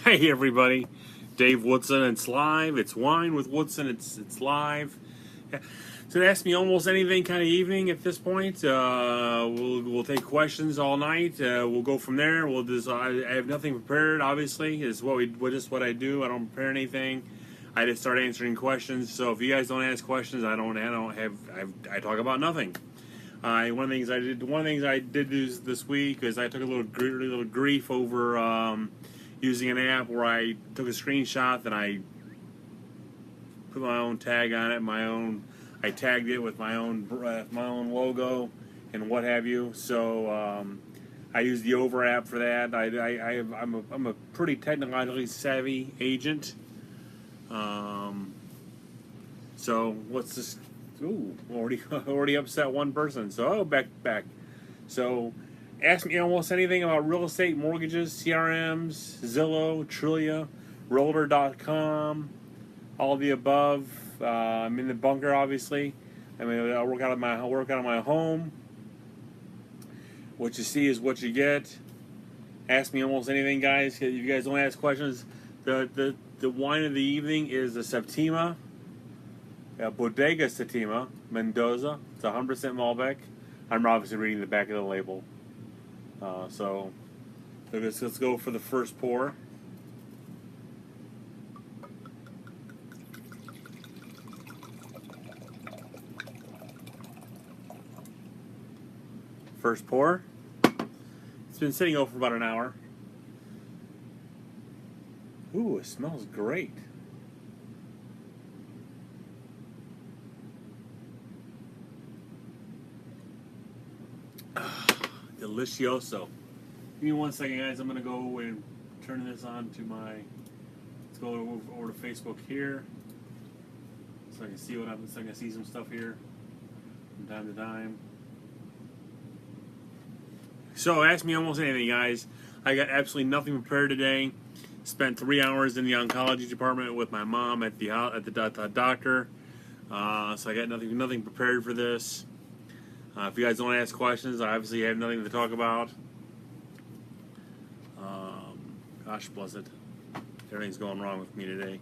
Hey everybody, Dave Woodson. It's live. It's Wine with Woodson. It's live. Yeah. So ask me almost anything kind of evening at this point. We'll take questions all night. We'll go from there. We'll just I have nothing prepared. Obviously, is what I do. I don't prepare anything. I just start answering questions. So if you guys don't ask questions, I talk about nothing. One of the things I did this week is I took a little grief over using an app where I took a screenshot, then I put my own tag on it, I tagged it with my own logo and what have you. So I use the Over app for that. I'm a pretty technologically savvy agent. So what's this? Ooh, already upset one person. So back. So ask me almost anything about real estate, mortgages, CRMs, Zillow, Trillia, Realtor.com, all the above. I'm in the bunker, obviously. I work out of my home. What you see is what you get. Ask me almost anything, guys. If you guys don't ask questions, the wine of the evening is the Septima, Bodega Septima, Mendoza. It's 100% Malbec. I'm obviously reading the back of the label. So let's go for the first pour. First pour. It's been sitting over for about an hour. Ooh, it smells great. Delicioso. Give me 1 second, guys. I'm gonna go and turn this on to my. Let's go over to Facebook here, so I can see so I can see some stuff here from time to time. So ask me almost anything, guys. I got absolutely nothing prepared today. Spent 3 hours in the oncology department with my mom at the doctor. So I got nothing prepared for this. If you guys don't ask questions, I obviously have nothing to talk about. Gosh bless it. Everything's going wrong with me today.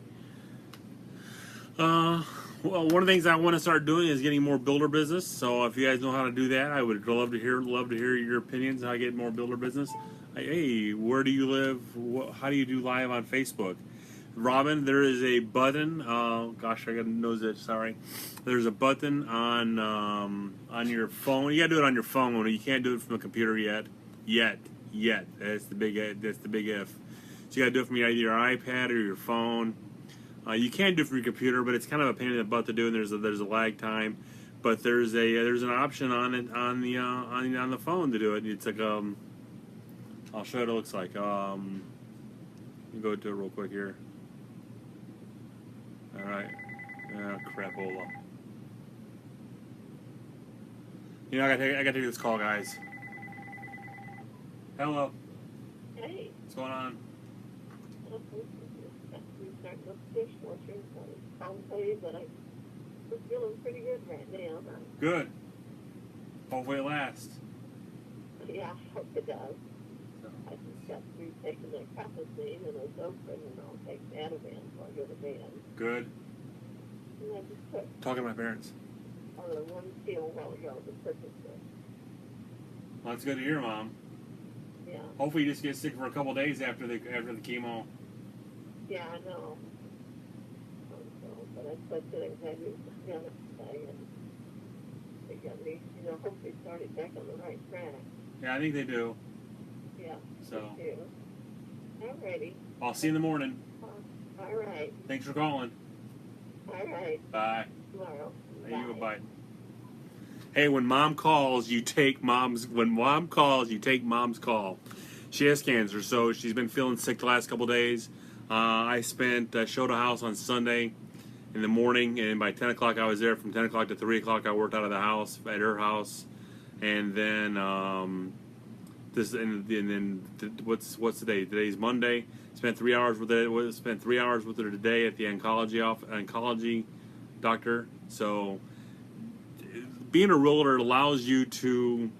Well, one of the things I want to start doing is getting more builder business. So if you guys know how to do that, I would love to hear your opinions. How I get more builder business. Hey, where do you live? How do you do live on Facebook? Robin, there is a button. Gosh, I got to nose it. Sorry. There's a button on your phone. You got to do it on your phone. You can't do it from a computer yet. That's the big if. So you got to do it from either your iPad or your phone. You can do it from your computer, but it's kind of a pain in the butt to do, and there's a lag time. But there's an option on it on the phone to do it. It's like I'll show you what it looks like. Let me go to it real quick here. All right. Crapola. You know, I gotta take this call, guys. Hello. Hey. What's going on? Starting up dishwasher, so I'll tell you that I'm feeling pretty good right now. Good. Hopefully it lasts. Yeah, I hope it does. I just got through taking the Capacine and a Zofran, and I'll take Ativan before I go to bed. Good. And I just took Talking to my parents. one pill while ago, the Percocet. Well, that's good to hear, Mom. Yeah. Hopefully you just get sick for a couple days after the chemo. Yeah, I know. But I said that I knew the other thing, and they got me, hopefully started back on the right track. Yeah, I think they do. Yeah. So. Me too. Alrighty. I'll see you in the morning. All right. Thanks for calling. All right. Bye. Tomorrow. Bye. Hey, when Mom calls, you take Mom's. When Mom calls, you take Mom's call. She has cancer, so she's been feeling sick the last couple days. I showed a house on Sunday in the morning, and by 10 o'clock I was there. From 10 o'clock to 3 o'clock I worked out of the house at her house, and then what's today? Today's Monday. Spent 3 hours with it. Spent 3 hours with her today at the oncology doctor. So being a realtor allows you to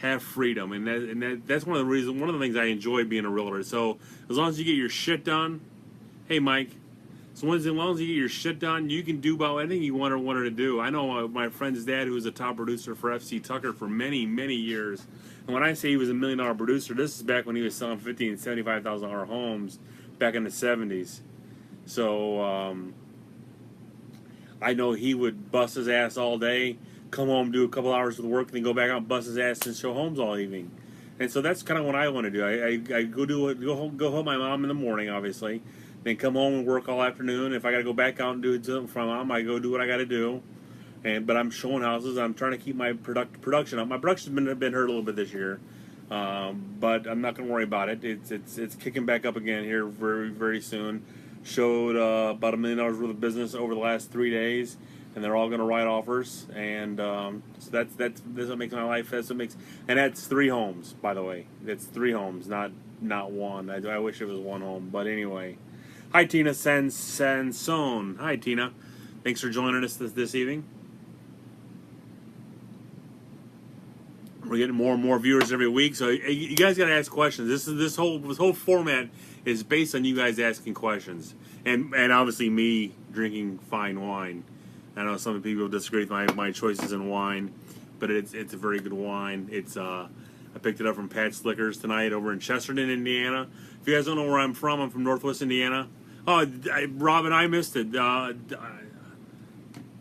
have freedom, and that's one of the reasons, one of the things I enjoy being a realtor. So as long as you get your shit done, hey Mike, as long as you get your shit done, you can do about anything you wanted to do. I know my friend's dad, who was a top producer for FC Tucker for many, many years. And when I say he was $1 million producer, this is back when he was selling $50,000 and $75,000 homes back in the 70s. So I know he would bust his ass all day, come home, do a couple hours of work, and then go back out and bust his ass and show homes all evening. And so that's kind of what I want to do. I go help my mom in the morning, obviously. Then come home and work all afternoon. If I got to go back out and do something for my mom, I go do what I got to do. But I'm showing houses. I'm trying to keep my production up. My production's been hurt a little bit this year, but I'm not going to worry about it. It's kicking back up again here very, very soon. Showed about $1 million worth of business over the last 3 days, and they're all going to write offers. And so that's what makes my life. And that's 3 homes, by the way. That's 3 homes, not one. I wish it was 1 home, but anyway. Hi, Tina Sansone. Hi, Tina. Thanks for joining us this evening. We're getting more and more viewers every week, so you guys got to ask questions. This whole format is based on you guys asking questions, and obviously me drinking fine wine. I know some people disagree with my choices in wine, but it's a very good wine. I picked it up from Pat's Liquors tonight over in Chesterton, Indiana. If you guys don't know where I'm from Northwest Indiana. Oh, Robin, I missed it.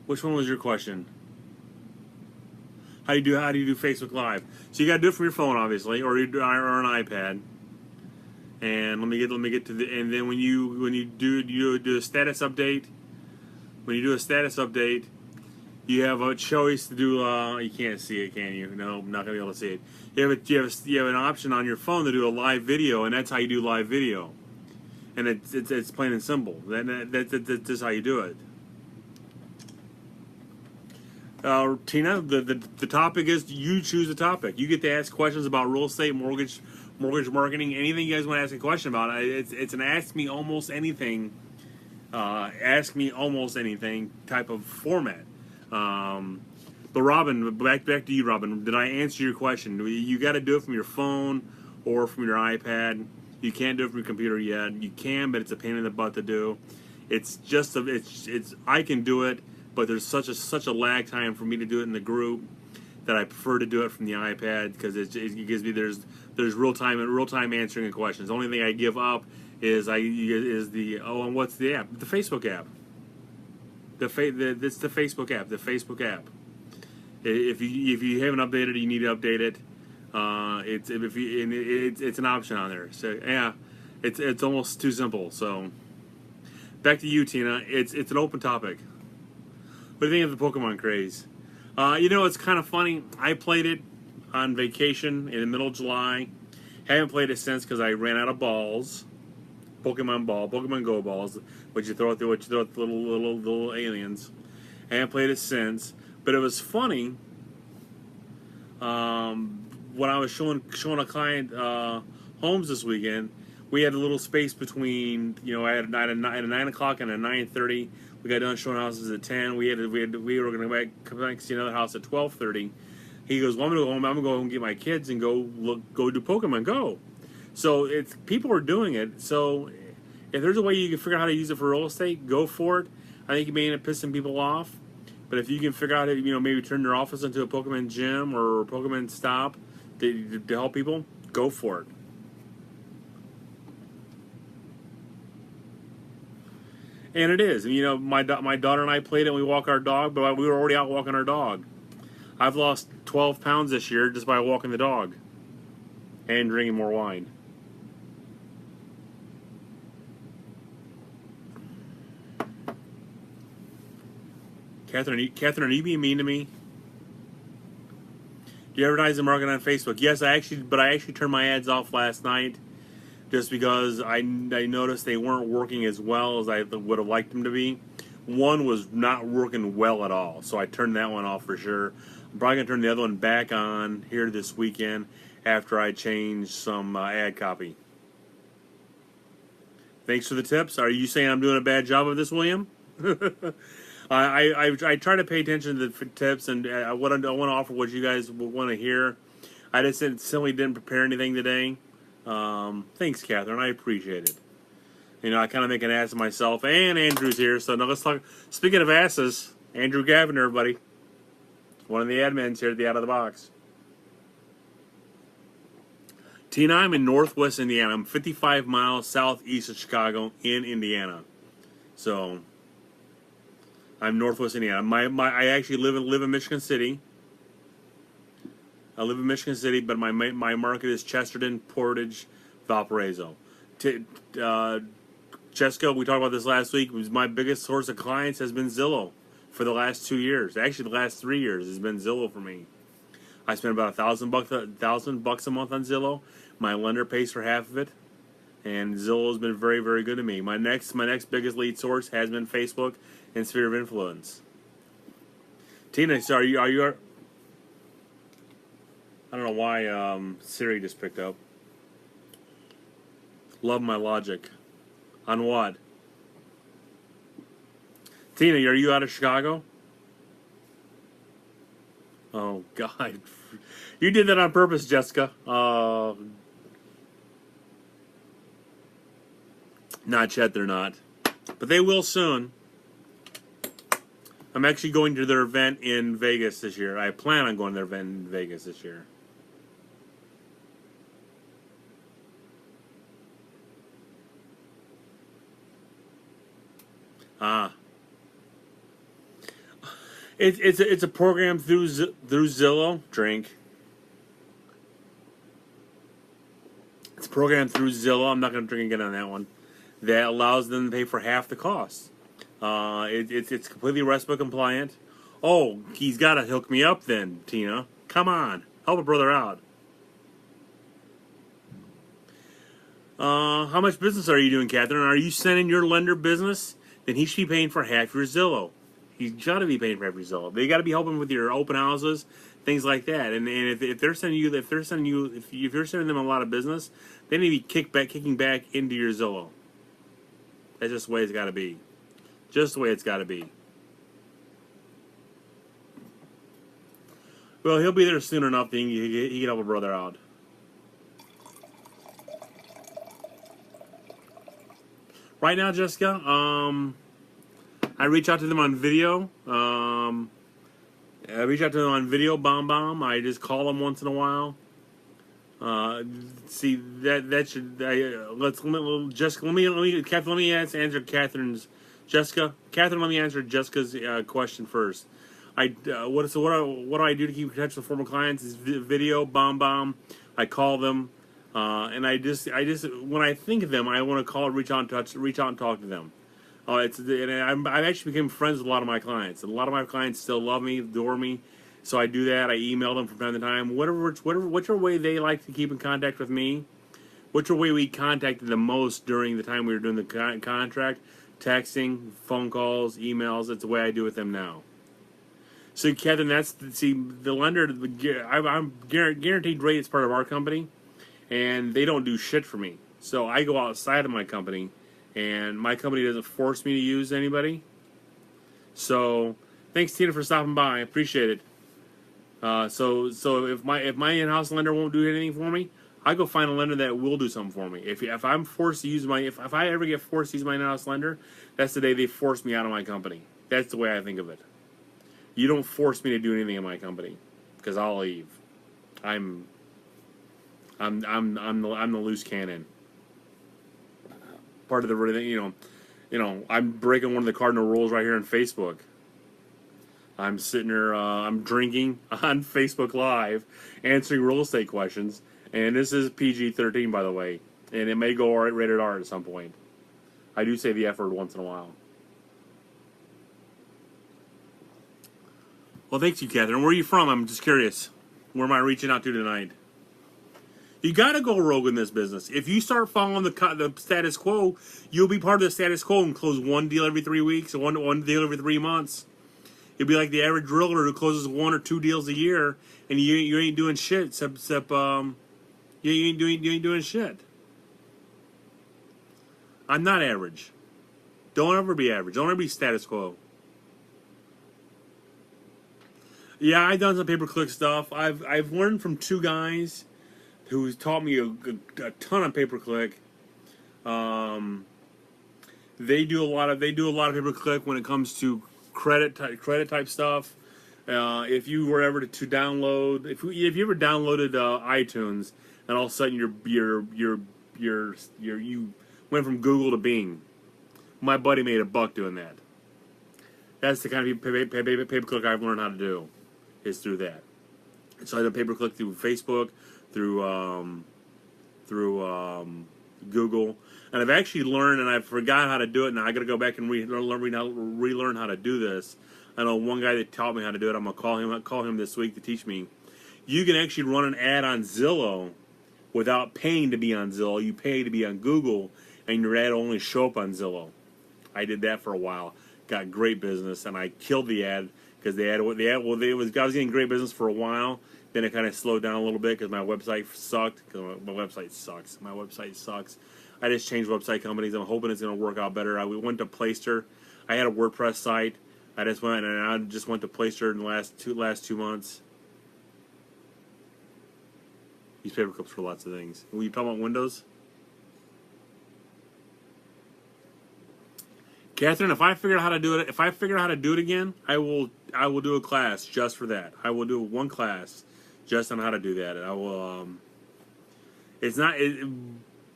Which one was your question? How do you do Facebook Live? So you got to do it from your phone, obviously, or an iPad. And let me get to the, and then when you do a status update. When you do a status update, you have a choice to do. You can't see it, can you? No, I'm not gonna be able to see it. You have an option on your phone to do a live video, and that's how you do live video. And it's plain and simple. That's how you do it. Tina, the topic is you choose the topic. You get to ask questions about real estate, mortgage marketing, anything you guys want to ask a question about. It's an ask me almost anything type of format. But Robin, back to you, Robin. Did I answer your question? You got to do it from your phone or from your iPad. You can't do it from your computer yet. You can, but it's a pain in the butt to do. I can do it, but there's such a lag time for me to do it in the group that I prefer to do it from the iPad because it gives me there's real time answering of questions. The only thing I give up is and what's the app? The Facebook app. It's the Facebook app. The Facebook app. If you haven't updated it, you need to update it. It's an option on there. So yeah, it's almost too simple. So back to you, Tina. It's an open topic. What do you think of the Pokemon craze? It's kind of funny. I played it on vacation in the middle of July. Haven't played it since because I ran out of balls. Pokemon Go balls, which you throw at the little aliens. Haven't played it since. But it was funny. When I was showing a client homes this weekend, we had a little space between. I had a 9 o'clock and a 9:30. We got done showing houses at 10. We were going to come back and see another house at 12:30. He goes, "Well, I'm going to go home. I'm going to go home and get my kids and go do Pokemon Go." So people are doing it. So if there's a way you can figure out how to use it for real estate, go for it. I think you may end up pissing people off, but if you can figure out how to, maybe turn your office into a Pokemon gym or a Pokemon stop to help people, go for it. And it is. My daughter and I played it and we walk our dog, but we were already out walking our dog. I've lost 12 pounds this year just by walking the dog and drinking more wine. Catherine, are you being mean to me? Do you advertise and market on Facebook? Yes, I actually turned my ads off last night just because I noticed they weren't working as well as I would have liked them to be. One was not working well at all, so I turned that one off for sure. I'm probably going to turn the other one back on here this weekend after I change some ad copy. Thanks for the tips. Are you saying I'm doing a bad job of this, William? I try to pay attention to the tips, and I want to offer what you guys want to hear. I just simply didn't prepare anything today. Thanks, Catherine. I appreciate it. You know, I kind of make an ass of myself. And Andrew's here, so now let's talk. Speaking of asses, Andrew Gavin, everybody. One of the admins here at the Out of the Box. Tina, I'm in Northwest Indiana. I'm 55 miles southeast of Chicago in Indiana. So, I'm Northwest Indiana. I actually live in Michigan City. I live in Michigan City, but my market is Chesterton, Portage, Valparaiso. Jessica, we talked about this last week. My biggest source of clients has been Zillow for the last 2 years. Actually, the last 3 years has been Zillow for me. I spend about $1,000 a month on Zillow. My lender pays for half of it, and Zillow has been very, very good to me. My next biggest lead source has been Facebook and Sphere of Influence. Tina, so are you? I don't know why Siri just picked up. Love my logic. On what? Tina, are you out of Chicago? Oh, God. You did that on purpose, Jessica. Not yet, they're not. But they will soon. I'm actually going to their event in Vegas this year. I plan on going to their event in Vegas this year. It's a program through Zillow. Drink. It's a program through Zillow. I'm not going to drink again on that one. That allows them to pay for half the cost. It's completely RESPA compliant. Oh, he's got to hook me up then, Tina. Come on, help a brother out. How much business are you doing, Catherine? Are you sending your lender business? Then he should be paying for half your Zillow. He's got to be paying for every Zillow. They got to be helping with your open houses, things like that. And if you're sending them a lot of business, they need to be kicking back into your Zillow. That's just the way it's got to be. Just the way it's got to be. Well, he'll be there soon enough that he can help a brother out. Right now, Jessica, I reach out to them on video. I just call them once in a while. See that should Jessica. Let me answer Catherine's. Catherine, let me answer Jessica's question first. What do I do to keep in touch with former clients? Is video, I call them, and I just when I think of them, I want to call, reach out and talk to them. I've actually become friends with a lot of my clients. And a lot of my clients still love me, adore me. So I do that. I email them from time to time. Whichever way they like to keep in contact with me, whichever way we contacted the most during the time we were doing the contract, texting, phone calls, emails. That's the way I do with them now. So, Kevin, the lender, I'm guaranteed rate is part of our company, and they don't do shit for me. So I go outside of my company, and my company doesn't force me to use anybody. So, thanks, Tina, for stopping by. I appreciate it. So if my in-house lender won't do anything for me, I go find a lender that will do something for me. If I'm forced to use if I ever get forced to use my in-house lender, that's the day they force me out of my company. That's the way I think of it. You don't force me to do anything in my company, because I'll leave. I'm the loose cannon. Part of the I'm breaking one of the cardinal rules right here on Facebook. I'm sitting there, I'm drinking on Facebook Live, answering real estate questions, and this is PG-13, by the way, and it may go rated R at some point. I do say the F word once in a while. Well, thank you, Catherine. Where are you from? I'm just curious. Where am I reaching out to tonight? You got to go rogue in this business. If you start following the status quo, you'll be part of the status quo and close one deal every 3 weeks or one deal every 3 months. You'll be like the average driller who closes 1 or 2 deals a year, and you ain't doing shit except you ain't doing shit. I'm not average. Don't ever be average. Don't ever be status quo. Yeah, I've done some pay-per-click stuff. I've learned from two guys who taught me a ton of pay-per-click. Um, they do a lot of pay-per-click when it comes to credit type stuff. If you were ever to download, if you ever downloaded iTunes, and all of a sudden you went from Google to Bing. My buddy made a buck doing that. That's the kind of pay-per-click I've learned how to do, is through that. So I did pay-per-click through Facebook, through Google, and I've actually learned, and I forgot how to do it. Now I got to go back and relearn how to do this. I know one guy that taught me how to do it. I'm gonna call him this week to teach me. You can actually run an ad on Zillow without paying to be on Zillow. You pay to be on Google, and your ad will only show up on Zillow. I did that for a while, got great business, and I killed the ad because I was getting great business for a while. Then it kind of slowed down a little bit because my website sucked. Because my website sucks. My website sucks. I just changed website companies. I'm hoping it's going to work out better. We went to Playster. I had a WordPress site. I just went to Playster in the last 2 months. Use paperclips for lots of things. Were you talking about Windows? Catherine, if I figure out how to do it again, I will do a class just for that. I will do one class just on how to do that. I will.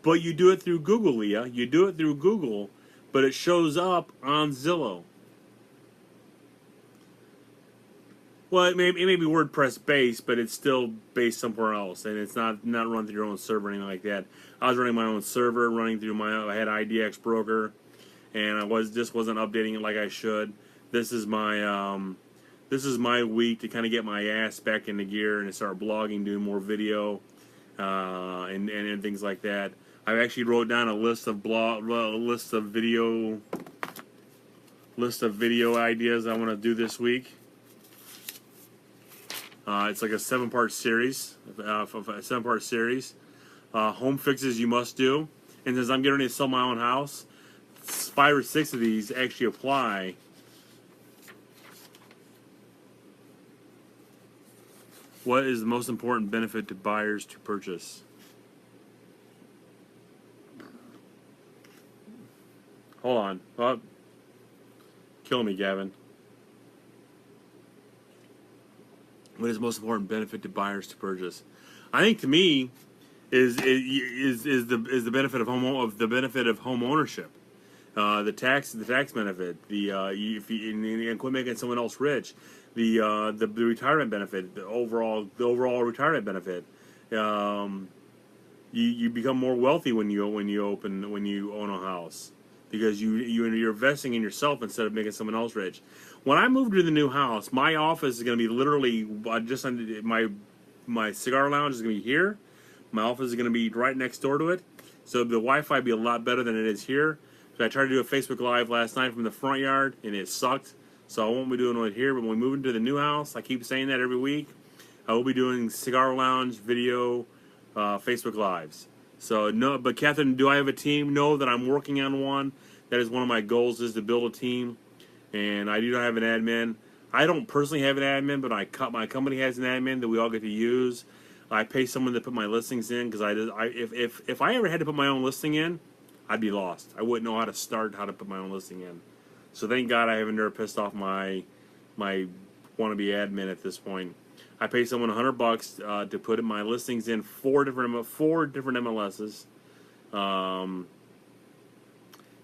But you do it through Google, Leah. You do it through Google, but it shows up on Zillow. Well, it may be WordPress based, but it's still based somewhere else, and it's not run through your own server or anything like that. I was running my own server, I had IDX broker, and I wasn't updating it like I should. This is my week to kind of get my ass back into gear and start blogging, doing more video, and things like that. I actually wrote down a list of video ideas I want to do this week. It's like a 7-part series. Home fixes you must do. And since I'm getting ready to sell my own house, 5 or 6 of these actually apply. What is the most important benefit to buyers to purchase? Hold on. Oh, kill me, Gavin. What is the most important benefit to buyers to purchase? I think to me is the benefit of home ownership, the tax benefit, if you and quit making someone else rich, the retirement benefit, the overall retirement benefit. You become more wealthy when you own a house, because you're investing in yourself instead of making someone else rich. When I moved to the new house, my office is going to be literally just under my cigar lounge is going to be here. My office is going to be right next door to it, so the Wi-Fi will be a lot better than it is here. So I tried to do a Facebook Live last night from the front yard, and it sucked. So I won't be doing it here. But when we move into the new house, I keep saying that every week, I will be doing cigar lounge video, Facebook Lives. So no, but Catherine, do I have a team? No, that I'm working on one. That is one of my goals, is to build a team. And I do not have an admin. I don't personally have an admin, but my company has an admin that we all get to use. I pay someone to put my listings in, because if I ever had to put my own listing in, I'd be lost. I wouldn't know how to put my own listing in. So thank God I haven't ever pissed off my wannabe admin at this point. I pay someone $100 to put my listings in four different MLSs.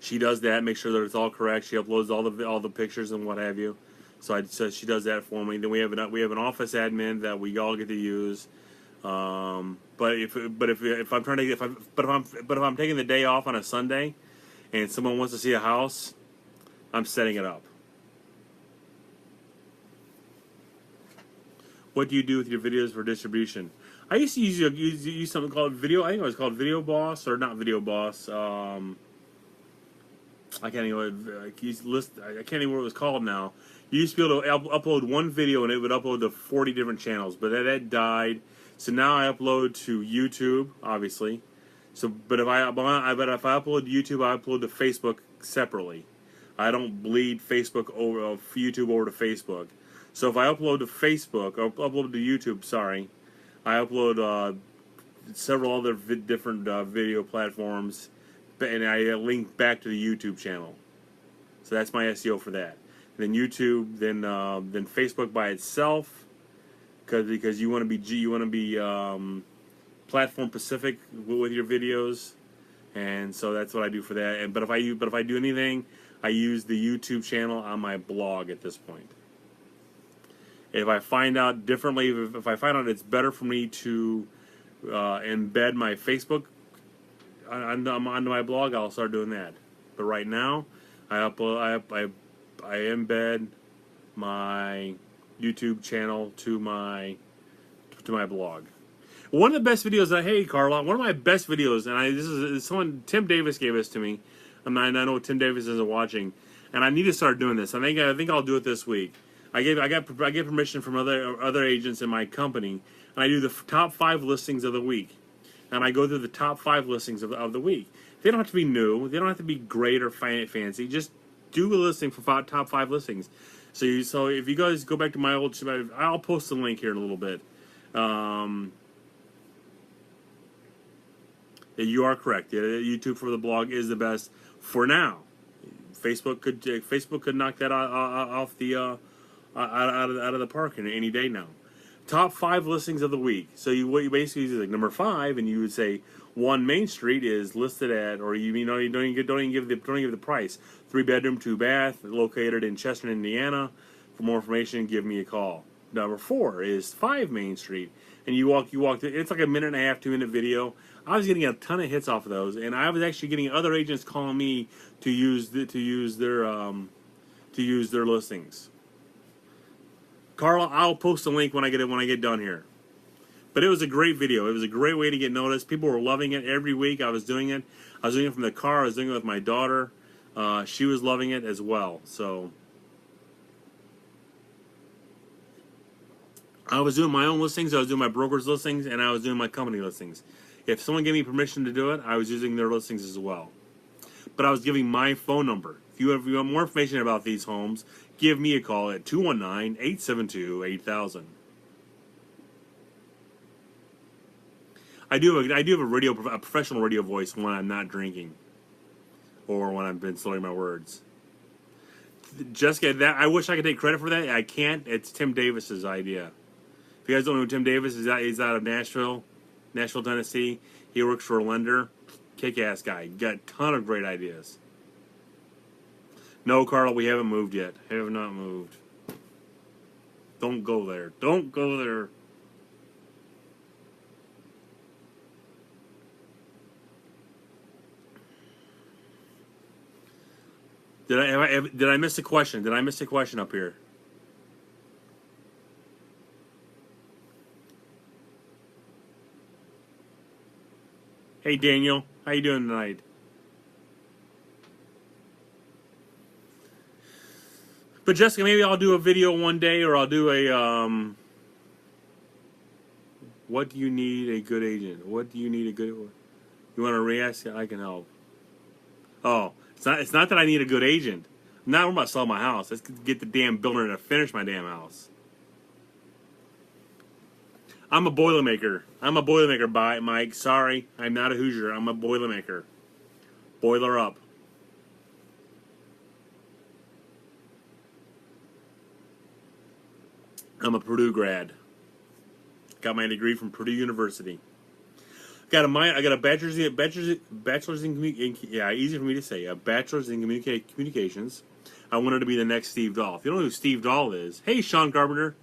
She does that, make sure that it's all correct. She uploads all the pictures and what have you. So she does that for me. Then we have an office admin that we all get to use. But if I'm taking the day off on a Sunday, and someone wants to see a house, I'm setting it up. What do you do with your videos for distribution? I used to use something called Video. I think it was called Video Boss, or not Video Boss. I can't even remember what it was called now. You used to be able to upload one video, and it would upload to 40 different channels, but that died. So now I upload to YouTube, obviously. But if I upload to YouTube, I upload to Facebook separately. I don't bleed YouTube over to Facebook. So if I upload to Facebook or upload to YouTube, sorry, I upload several other different video platforms, and I link back to the YouTube channel. So that's my SEO for that. Then YouTube, then Facebook by itself, because you want to be platform specific with your videos, and so that's what I do for that. And but if I do anything, I use the YouTube channel on my blog at this point. If I find out differently, if I find out it's better for me to embed my Facebook onto my blog, I'll start doing that. But right now, I embed my YouTube channel to my blog. One of the best videos hey Carla, one of my best videos, and this is someone Tim Davis gave this to me. I know Tim Davis isn't watching, and I need to start doing this. I think I'll do it this week. I get permission from other agents in my company, and I do the top 5 listings of the week, and I go through the top 5 listings of the week. They don't have to be new, they don't have to be great or fancy. Just do a listing for top 5 listings. So if you guys go back to my old, I'll post the link here in a little bit. You are correct. YouTube for the blog is the best for now. Facebook could knock that off the out of the park any day now. Top 5 listings of the week. So what you basically do is like number 5, and you would say 1 Main Street is listed at, or you don't even give the price. 3-bedroom, 2-bath, located in Chester, Indiana. For more information, give me a call. Number 4 is 5 Main Street, and you walk. It's like a 1.5 to 2 minute video. I was getting a ton of hits off of those, and I was actually getting other agents calling me to use their listings. Carla, I'll post a link when I get done here. But it was a great video. It was a great way to get noticed. People were loving it every week. I was doing it. I was doing it from the car. I was doing it with my daughter. She was loving it as well. So I was doing my own listings. I was doing my broker's listings, and I was doing my company listings. If someone gave me permission to do it, I was using their listings as well. But I was giving my phone number. If you want more information about these homes, give me a call at 219-872-8000. I do have a professional radio voice when I'm not drinking, or when I've been slurring my words. Jessica, I wish I could take credit for that. I can't. It's Tim Davis's idea. If you guys don't know who Tim Davis is, he's out of Nashville, Tennessee. He works for a lender. Kick-ass guy. Got a ton of great ideas. No, Carl, we haven't moved yet. Have not moved. Don't go there. Don't go there. Did I miss a question? Did I miss a question up here? Hey Daniel, how you doing tonight? But Jessica, maybe I'll do a video one day, or I'll do a what do you need a good agent? What do you need a good? You want to re-ask? I can help. Oh, it's not that I need a good agent. Now I'm about to sell my house. Let's get the damn builder to finish my damn house. I'm a Boilermaker. Mike. Sorry, I'm not a Hoosier. I'm a Boilermaker. Boiler up. I'm a Purdue grad. Got my degree from Purdue University. I got a bachelor's in easy for me to say, a bachelor's in communications. I wanted to be the next Steve Dahl. If you don't know who Steve Dahl is, hey Sean Carpenter,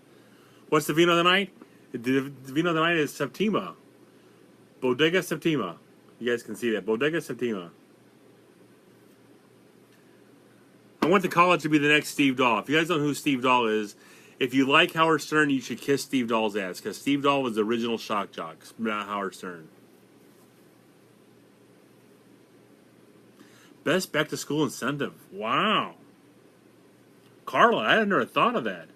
what's the vino of the night? The vino of the night is Septima, Bodega Septima. You guys can see that, Bodega Septima. I went to college to be the next Steve Dahl. If you guys don't know who Steve Dahl is, if you like Howard Stern, you should kiss Steve Dahl's ass, because Steve Dahl was the original shock jock, not Howard Stern. Best back to school incentive. Wow. Carla, I had never thought of that.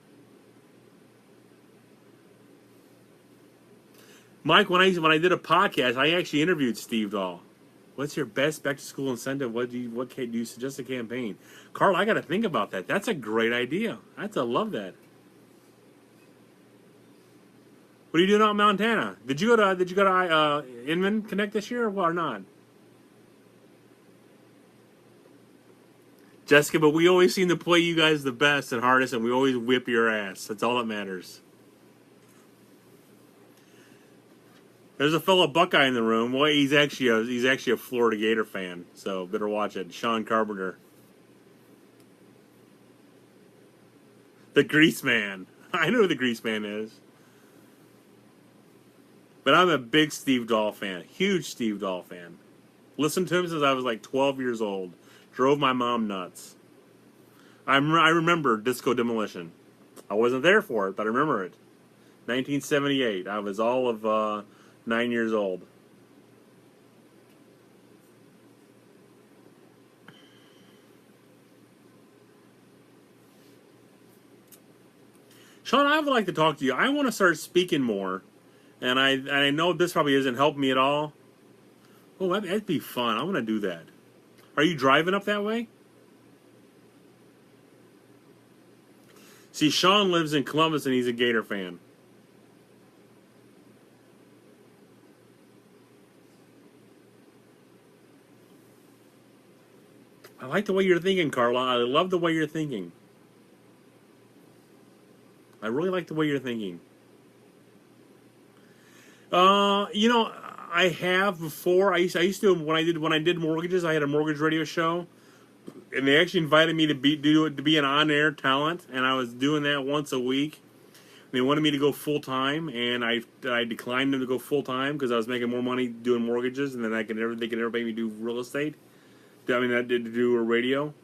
Mike, when I did a podcast, I actually interviewed Steve Dahl. What's your best back to school incentive? What do you suggest a campaign? Carla, I got to think about that. That's a great idea. I love that. What are you doing out in Montana? Did you go to Inman Connect this year or not? Jessica, but we always seem to play you guys the best and hardest, and we always whip your ass. That's all that matters. There's a fellow Buckeye in the room. Well, he's actually a Florida Gator fan, so better watch it. Sean Carpenter, the Grease Man. I know who the Grease Man is. But I'm a big Steve Dahl fan, huge Steve Dahl fan. Listened to him since I was like 12 years old. Drove my mom nuts. I remember Disco Demolition. I wasn't there for it, but I remember it. 1978. I was all of 9 years old. Sean, I would like to talk to you. I want to start speaking more, and I know this probably isn't helping me at all. Oh, that'd be fun. I want to do that. Are you driving up that way? See, Sean lives in Columbus, and he's a Gator fan. I like the way you're thinking, Carla. I love the way you're thinking. I really like the way you're thinking. I have before. I used to when I did mortgages. I had a mortgage radio show, and they actually invited me to be an on-air talent, and I was doing that once a week. They wanted me to go full time, and I declined them to go full time because I was making more money doing mortgages, and then they could never pay me to do real estate. I mean, I did to do a radio.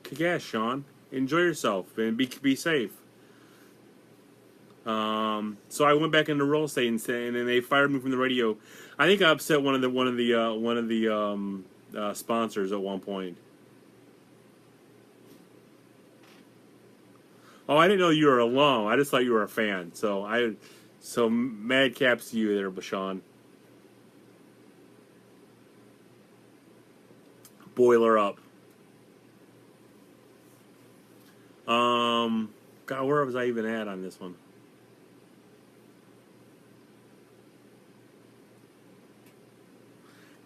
Kick ass, Sean. Enjoy yourself and be safe. So I went back into real estate and then they fired me from the radio. I think I upset one of the sponsors at one point. Oh, I didn't know you were alone. I just thought you were a fan. So mad caps to you there, Bashan. Boiler up. God, where was I even at on this one?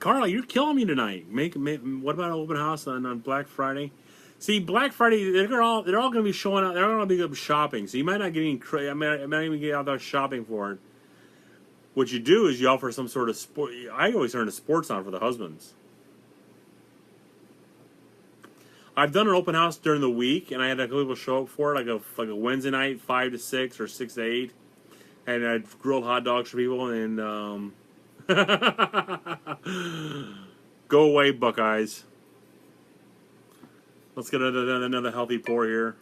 Carla, you're killing me tonight. What about open house on Black Friday? See, Black Friday, they're all going to be showing up. They're all going to be shopping, so you might not get any. I might even get out there shopping for it. What you do is you offer some sort of sport. I always turn to sports on for the husbands. I've done an open house during the week, and I had people show up for it, like a Wednesday night, 5 to 6 or 6 to 8, and I grilled hot dogs for people. And go away, Buckeyes. Let's get another healthy pour here.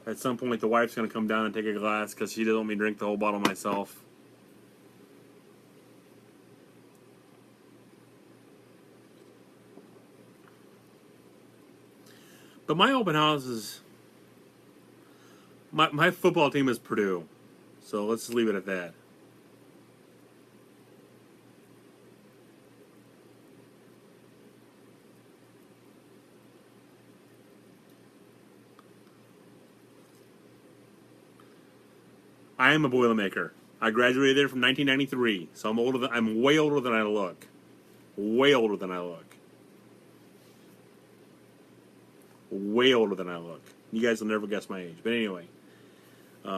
At some point, the wife's going to come down and take a glass because she doesn't want me to drink the whole bottle myself. But my open house is... My football team is Purdue. So let's just leave it at that. I am a Boilermaker. I graduated there from 1993, so I'm way older than I look. Way older than I look. Way older than I look. You guys will never guess my age. But anyway. But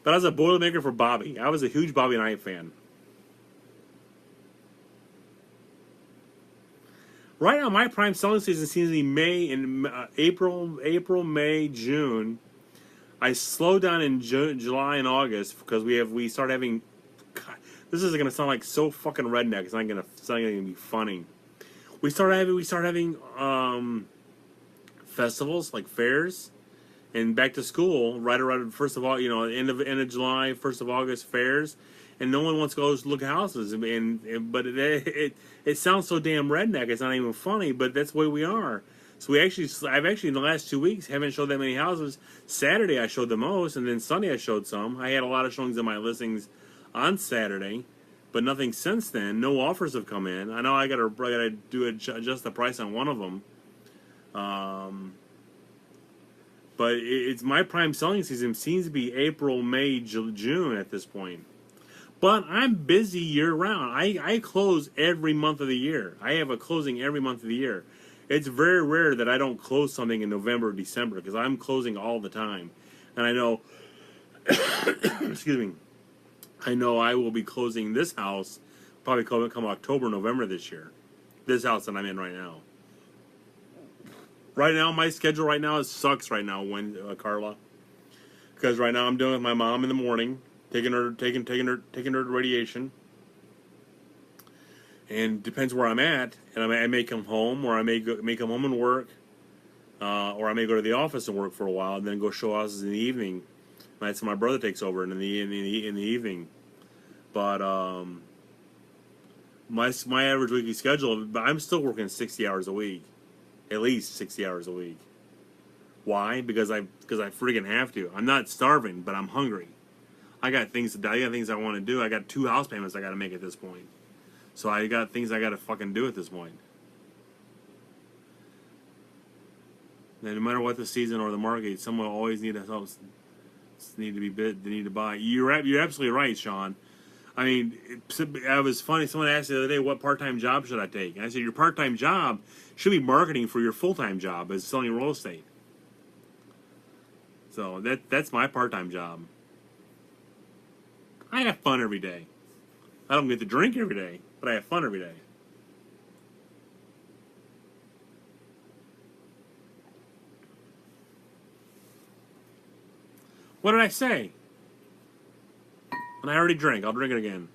I was a Boilermaker for Bobby. I was a huge Bobby Knight fan. Right now, my prime selling season seems to be April, May, June. I slowed down in July and August because we start having. God, this is going to sound like so fucking redneck. It's not going to be funny. We start having festivals like fairs, and back to school right around end of July, 1st of August fairs, and no one wants to go look at houses. But it sounds so damn redneck. It's not even funny, but that's the way we are. So I've actually in the last 2 weeks haven't showed that many houses. Saturday I showed the most, and then Sunday I showed some. I had a lot of showings in my listings on Saturday, but nothing since then. No offers have come in. I know I gotta adjust the price on one of them. Um, but it's my prime selling season seems to be April, May, June at this point. But I'm busy year round. I close every month of the year. I have a closing every month of the year. It's very rare that I don't close something in November or December because I'm closing all the time. And I know, excuse me, I know I will be closing this house probably come October, November this year. This house that I'm in right now. Right now, my schedule right now sucks right now, Carla. Because right now I'm doing it with my mom in the morning, taking her to radiation. And depends where I'm at, and I may come home, or I may come home and work, or I may go to the office and work for a while, and then go show houses in the evening. That's when my brother takes over in the evening. But my average weekly schedule, I'm still working 60 hours a week, at least 60 hours a week. Why? Because I freaking have to. I'm not starving, but I'm hungry. I got things I want to do. I got 2 house payments I got to make at this point. So I got things I got to fucking do at this point. And no matter what the season or the market, someone will always need to buy. You're absolutely right, Sean. I mean, it was funny. Someone asked the other day, "What part-time job should I take?" And I said, "Your part-time job should be marketing for your full-time job as selling real estate." So that's my part-time job. I have fun every day. I don't get to drink every day, but I have fun every day. What did I say? And I already drank. I'll drink it again.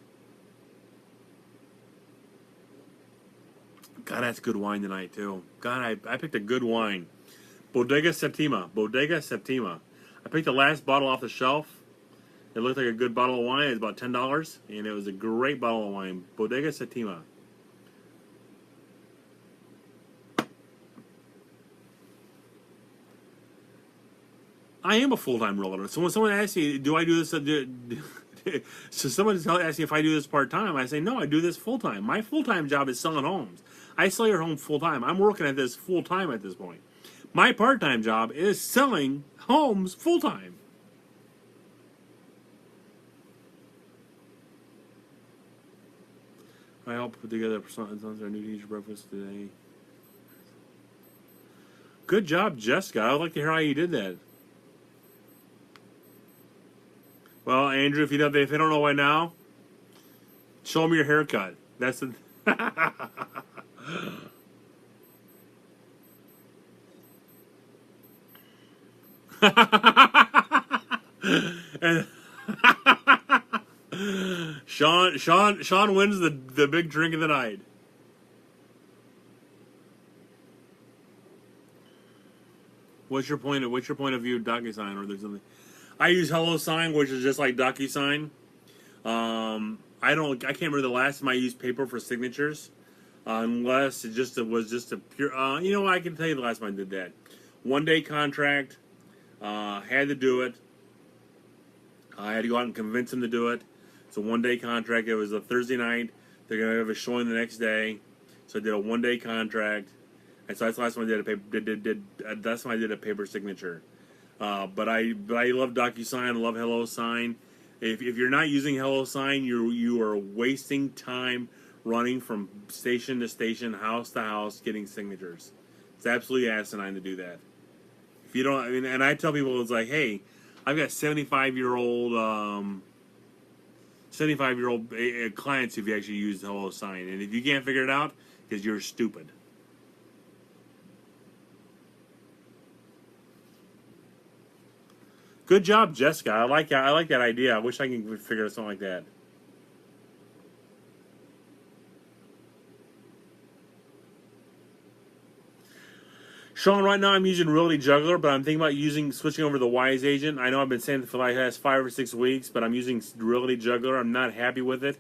God, that's good wine tonight, too. God, I picked a good wine. Bodega Septima. I picked the last bottle off the shelf. It looked like a good bottle of wine. It was about $10, and it was a great bottle of wine. Bodega Septima. I am a full-time realtor. So when someone asks me, do I do this? So someone asks me if I do this part-time. I say, no, I do this full-time. My full-time job is selling homes. I sell your home full-time. I'm working at this full-time at this point. My part-time job is selling homes full-time. I helped put together a new teacher breakfast today. Good job, Jessica. I would like to hear how you did that. Well, Andrew, if they don't know why now, show them your haircut. That's the. And Sean wins the big drink of the night. What's your point of view of DocuSign, or there's something? I use HelloSign, which is just like DocuSign. I can't remember the last time I used paper for signatures, unless it was just a pure. You know what? I can tell you the last time I did that. 1-day contract. Had to do it. I had to go out and convince them to do it. It's a 1-day contract. It was a Thursday night. They're gonna have a showing the next day, so I did a 1-day contract. And so that's the last time I did a paper. That's when I did a paper signature. But I love DocuSign. I love HelloSign. If you're not using HelloSign, you are wasting time running from station to station, house to house, getting signatures. It's absolutely asinine to do that. If you don't, I mean, and I tell people, it's like, hey, I've got 75-year-old clients if you actually use HelloSign, and if you can't figure it out, because you're stupid. Good job, Jessica. I like that idea. I wish I could figure out something like that. Sean, right now I'm using Realty Juggler, but I'm thinking about switching over to the Wise Agent. I know I've been saying it for the last 5 or 6 weeks, but I'm using Realty Juggler. I'm not happy with it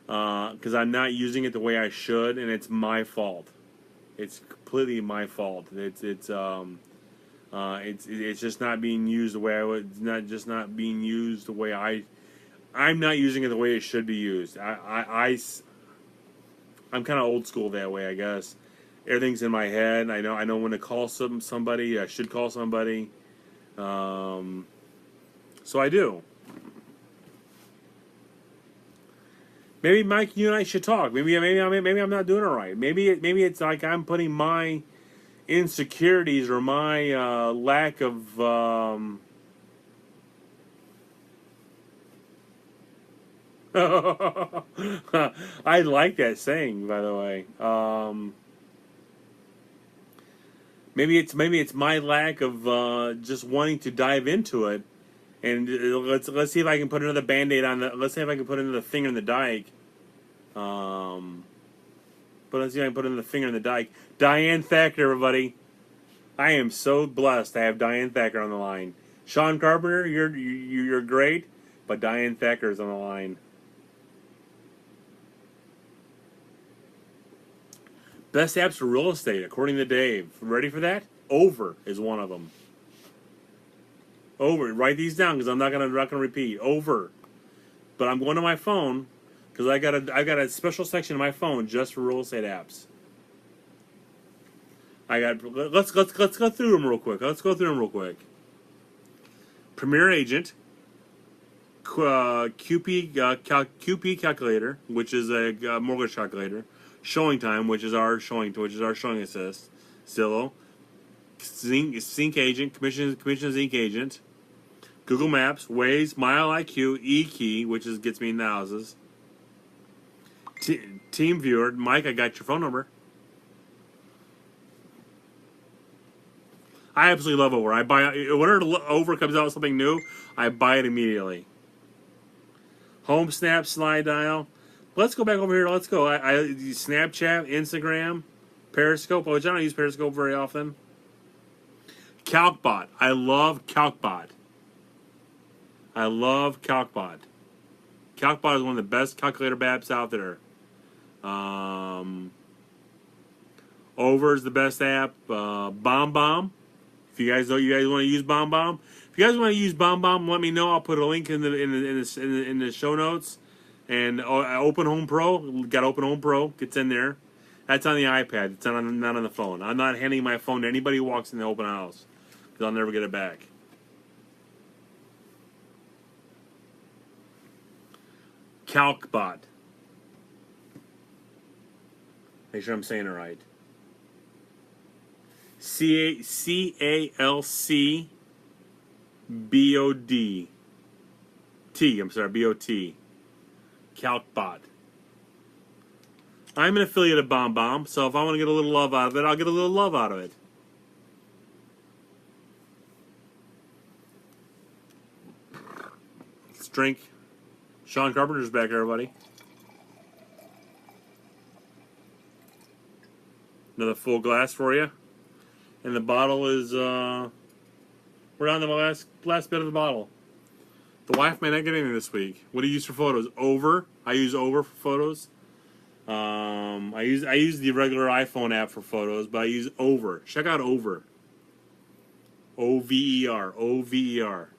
because I'm not using it the way I should, and it's my fault. It's completely my fault. It's just not being used the way I would. It's not being used the way I'm not using it the way it should be used. I'm kind of old school that way, I guess. Everything's in my head. I know when to call somebody. I should call somebody. So I do. Maybe Mike, you and I should talk. Maybe I'm not doing it right. Maybe it's like I'm putting my insecurities or my lack of I like that saying, by the way. Maybe it's my lack of just wanting to dive into it, and let's see if I can put another Band-Aid on the. Let's see if I can put another finger in the dike. But let's see if I can put another finger in the dike. Diane Thacker, everybody. I am so blessed to have Diane Thacker on the line. Sean Carpenter, you're great, but Diane Thacker is on the line. Best apps for real estate, according to Dave. Ready for that? Over is one of them. Over. Write these down because I'm not gonna repeat. Over. But I'm going to my phone because I got a special section in my phone just for real estate apps. Let's go through them real quick. Premier Agent, QP calculator, which is a mortgage calculator. Showing Time, which is our showing assist. Zillow, Sync Agent, Commission Sync Agent, Google Maps, Waze, Mile IQ, eKey, which gets me in the houses. Team Viewer, Mike, I got your phone number. I absolutely love Over. I buy whenever Over comes out with something new, I buy it immediately. Home Snap, Slide Dial. Let's go back over here. Let's go. I Snapchat, Instagram, Periscope, which I don't use Periscope very often. CalcBot. I love CalcBot. CalcBot is one of the best calculator apps out there. Over is the best app. BombBomb. If you guys want to use BombBomb, let me know. I'll put a link in the show notes. And Open Home Pro, got Open Home Pro, gets in there. That's on the iPad. It's not on the phone. I'm not handing my phone to anybody who walks in the open house because I'll never get it back. CalcBot. Make sure I'm saying it right. CalcBot. I'm sorry, BOT. CalcBot. I'm an affiliate of BombBomb, so if I want to get a little love out of it, I'll get a little love out of it. Let's drink. Sean Carpenter's back, everybody. Another full glass for you. And the bottle is, we're on the last bit of the bottle. The wife may not get anything this week. What do you use for photos? Over. I use Over for photos. I use the regular iPhone app for photos, but I use Over. Check out Over. OVER. OVER.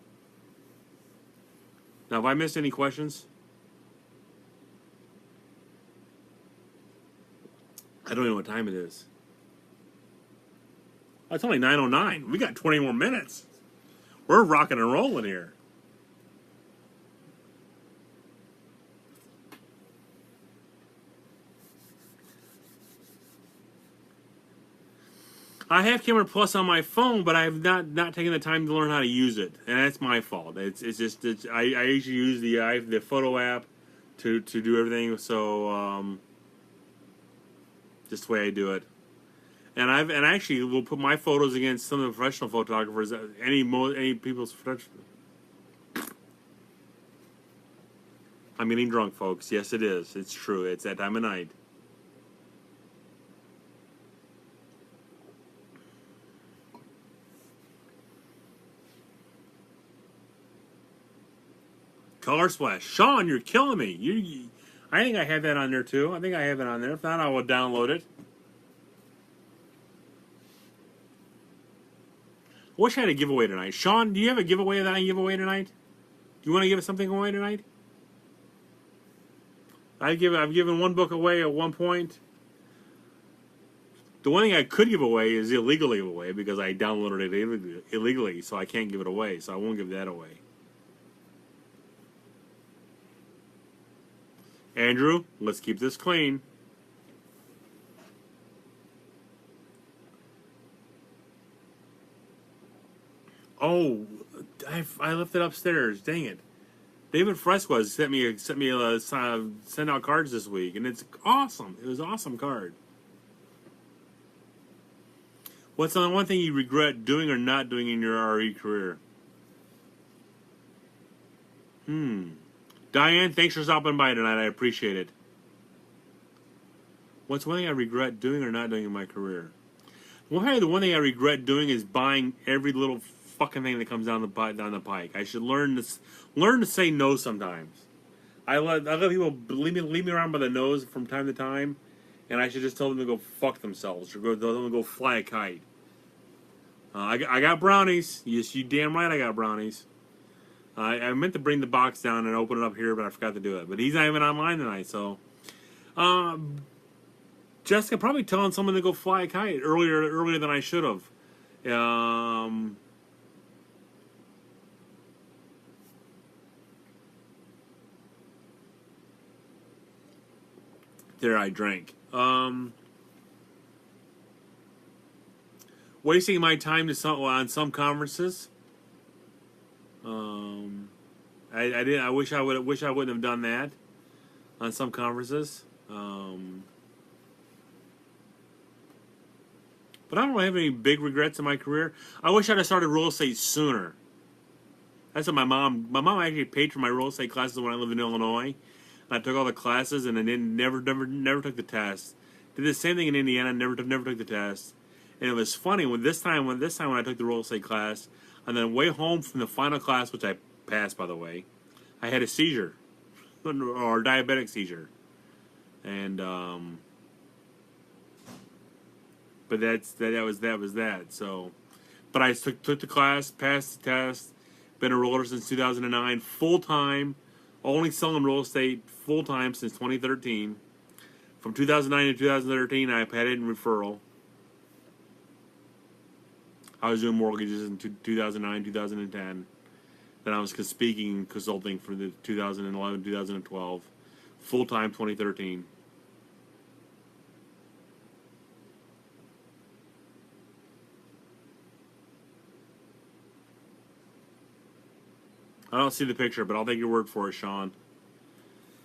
Now, have I missed any questions? I don't know what time it is. It's only 9:09. We got 20 more minutes. We're rocking and rolling here. I have Camera Plus on my phone, but I have not taken the time to learn how to use it, and that's my fault. I usually use the photo app to do everything. So just the way I do it, and I actually will put my photos against some of the professional photographers. Any people's. I'm getting drunk, folks. Yes, it is. It's true. It's that time of night. Color Splash. Sean, you're killing me. I think I have that on there too. I think I have it on there. If not, I will download it. I wish I had a giveaway tonight. Sean, do you have a giveaway that I can give away tonight? Do you want to give something away tonight? I've given one book away at one point. The one thing I could give away is illegal giveaway because I downloaded it illegally, so I can't give it away. So I won't give that away. Andrew, let's keep this clean. Oh, I left it upstairs. Dang it. David Fresquez sent me send out cards this week, and it's awesome. It was an awesome card. What's the one thing you regret doing or not doing in your RE career? Diane, thanks for stopping by tonight. I appreciate it. What's one thing I regret doing or not doing in my career? Well, the one thing I regret doing is buying every little fucking thing that comes down the pike. I should learn to say no sometimes. I let people leave me around by the nose from time to time, and I should just tell them to go fuck themselves or tell them to go fly a kite. I got brownies. Yes, you damn right I got brownies. I meant to bring the box down and open it up here, but I forgot to do it. But he's not even online tonight, so. Jessica, probably telling someone to go fly a kite earlier than I should have. There, I drank. Wasting my time on some conferences. I did. I wish I wouldn't have done that on some conferences. But I don't really have any big regrets in my career. I wish I'd have started real estate sooner. That's what my mom actually paid for my real estate classes when I lived in Illinois. I took all the classes and I never took the test. Did the same thing in Indiana. Never took the test. And it was funny when I took the real estate class, and then way home from the final class, which I passed by the way, I had a seizure, or a diabetic seizure, and but that was that. So, but I took the class, passed the test, been a realtor since 2009, full time. Only selling real estate full time since 2013. From 2009 to 2013, I've had it in referral. I was doing mortgages in 2009, 2010. Then I was speaking and consulting for the 2011, 2012. Full time 2013. I don't see the picture, but I'll take your word for it, Sean.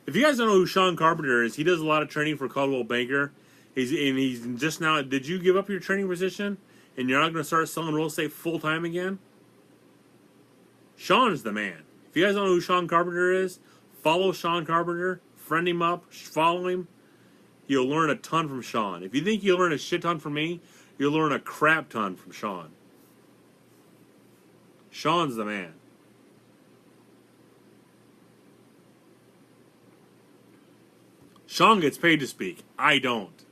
If you guys don't know who Sean Carpenter is, he does a lot of training for Coldwell Banker. He's just now. Did you give up your training position and you're not going to start selling real estate full time again? Sean is the man. If you guys don't know who Sean Carpenter is, follow Sean Carpenter, friend him up, follow him. You'll learn a ton from Sean. If you think you'll learn a shit ton from me, you'll learn a crap ton from Sean. Sean's the man. Sean gets paid to speak. I don't.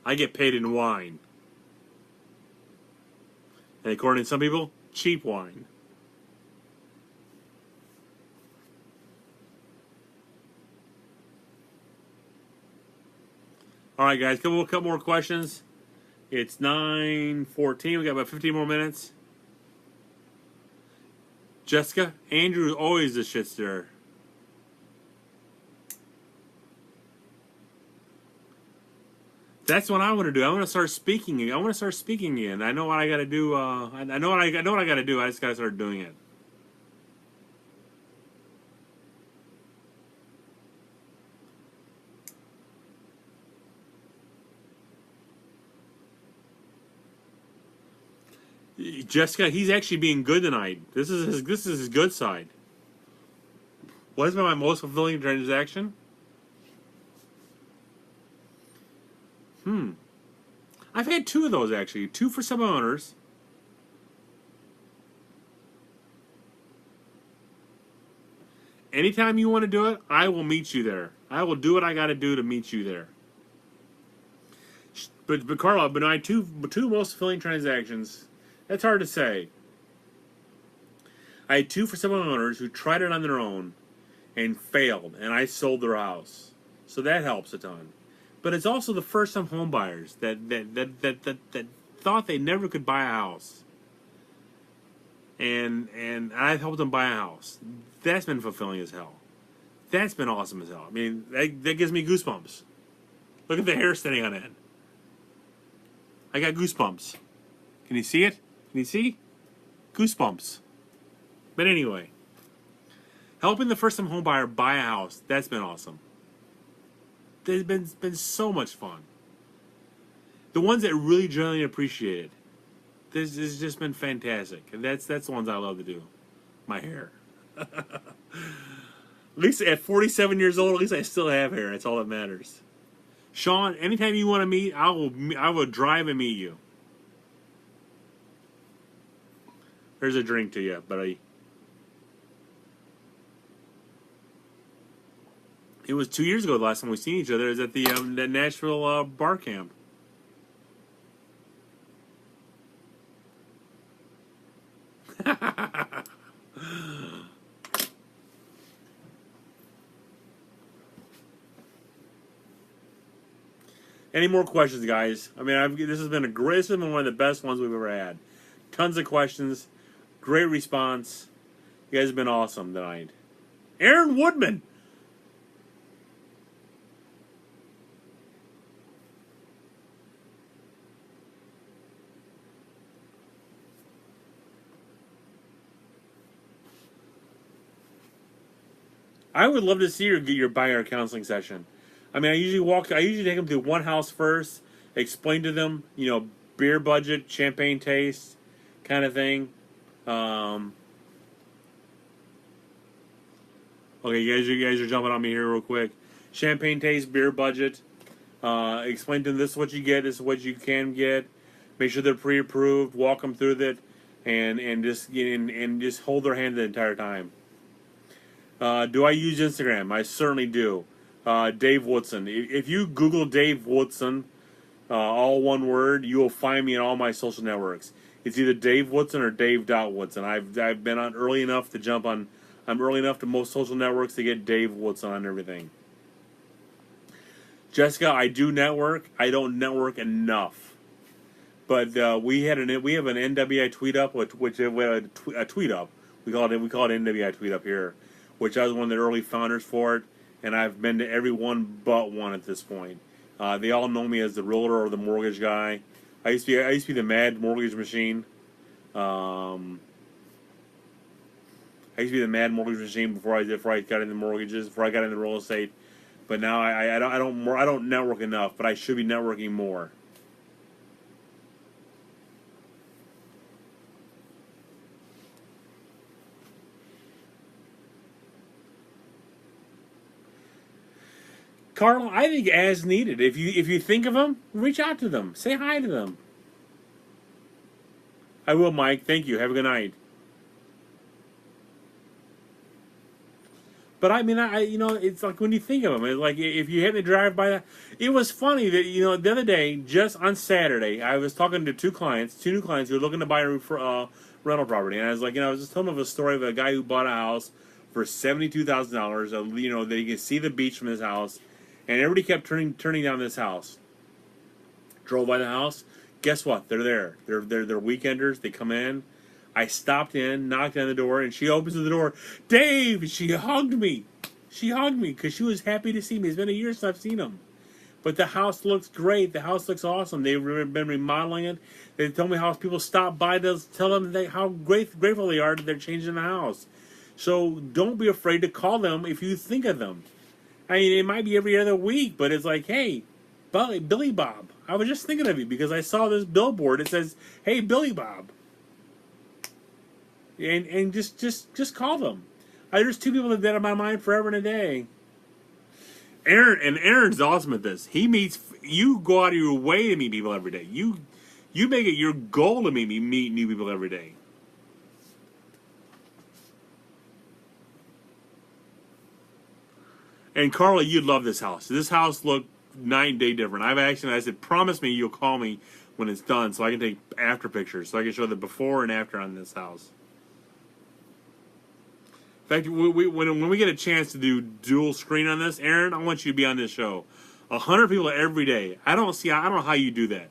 I get paid in wine. And according to some people, cheap wine. All right, guys, a couple more questions. It's 9:14. We got about 15 more minutes. Jessica, Andrew is always the shit stirrer. That's what I want to do. I want to start speaking. Again. I know what I got to do. I know what I got to do. I just got to start doing it. Jessica, he's actually being good tonight. This is his good side. What has been my most fulfilling transaction? I've had two of those actually. Two for some owners. Anytime you want to do it, I will meet you there. I will do what I got to do to meet you there. But Carla, I had two most fulfilling transactions. That's hard to say. I had two for some owners who tried it on their own and failed, and I sold their house. So that helps a ton. but it's also the first-time home buyers that thought they never could buy a house, and I've helped them buy a house. That's been fulfilling as hell. That's been awesome as hell. I mean, that gives me goosebumps. Look at the hair standing on end. I got goosebumps. Can you see it? Can you see? Goosebumps. But anyway, helping the first-time home buyer buy a house, that's been awesome. It's been so much fun. The ones that really genuinely appreciate it, this has just been fantastic. And that's the ones I love to do. My hair. At least at 47 years old, at least I still have hair. That's all that matters. Sean, anytime you want to meet, I will drive and meet you. There's a drink to you, buddy. It was 2 years ago the last time we seen each other. It was at the Nashville bar camp. Any more questions, guys? I mean, this has been one of the best ones we've ever had. Tons of questions, great response. You guys have been awesome tonight. Aaron Woodman. I would love to see your buyer counseling session. I mean, I usually take them to one house first, explain to them, beer budget, champagne taste, kind of thing. Okay, you guys are jumping on me here real quick. Champagne taste, beer budget. Explain to them this is what you get, this is what you can get. Make sure they're pre-approved. Walk them through that, and just hold their hand the entire time. Do I use Instagram? I certainly do. Dave Woodson. If you Google Dave Woodson, all one word, you will find me in all my social networks. It's either Dave Woodson or Dave.Woodson. I've been on early enough to jump on. I'm early enough to most social networks to get Dave Woodson on everything. Jessica, I do network. I don't network enough. But we have an NWI tweet up, which a tweet up. We call it NWI tweet up here, which I was one of the early founders for it. And I've been to every one but one at this point. They all know me as the realtor or the mortgage guy. I used to be the mad mortgage machine. I used to be the mad mortgage machine before I got into mortgages, before I got into real estate. But now I don't network enough, but I should be networking more. Carl, I think as needed. If you think of them, reach out to them. Say hi to them. I will, Mike. Thank you. Have a good night. But I mean, it's like when you think of them, it's like if you had to drive by that. It was funny that the other day, just on Saturday, I was talking to two new clients who were looking to buy a rental property, and I was like, I was just telling them a story of a guy who bought a house for $72,000. That he could see the beach from his house. And everybody kept turning down this house. Drove by the house. Guess what? They're there. They're weekenders. They come in. I stopped in, knocked on the door, and she opens the door. Dave! She hugged me. She hugged me because she was happy to see me. It's been a year since I've seen him. But the house looks great. The house looks awesome. They've been remodeling it. They told me how people stop by to tell them how grateful they are that they're changing the house. So don't be afraid to call them if you think of them. I mean, it might be every other week, but it's like, hey, Billy Bob, I was just thinking of you because I saw this billboard. It says, hey, Billy Bob. And just call them. There's two people that are on my mind forever and a day. Aaron's awesome at this. You go out of your way to meet people every day. You make it your goal to meet new people every day. And Carla, you'd love this house. This house looked night and day different. I said, promise me you'll call me when it's done so I can take after pictures, so I can show the before and after on this house. In fact, when we get a chance to do dual screen on this, Aaron, I want you to be on this show. 100 people every day. I don't know how you do that.